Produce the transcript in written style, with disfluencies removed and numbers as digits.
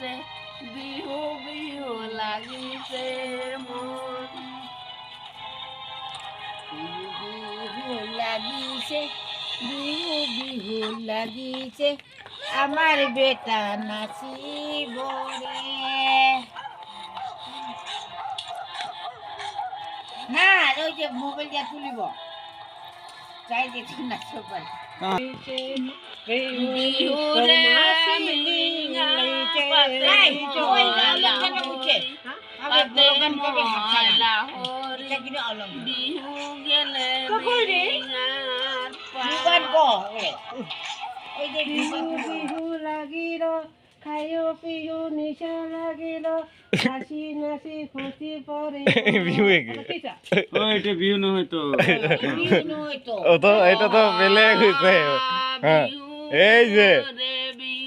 লাগিছে বিহু বিহু লাগিছে মন বিহু লাগিছে বিহু বিহু লাগিছে আমার বেটা নাচিব রে না ওই যে মোবাইল দিয়া তুলিব চাই যে তুই নাচব পারে বিহু রে মিলিঙা পাতে পাতে ময়লা হরি বিহু গেলে মিলিঙার বিহু লাগিল খাইও পিও নিশা লাগিল নাচি নাচি খুশি পরে বিহু এটা বিহু নহয় তো ও তো এটা তো বেলেগ হইছে হ্যাঁ এই যে রে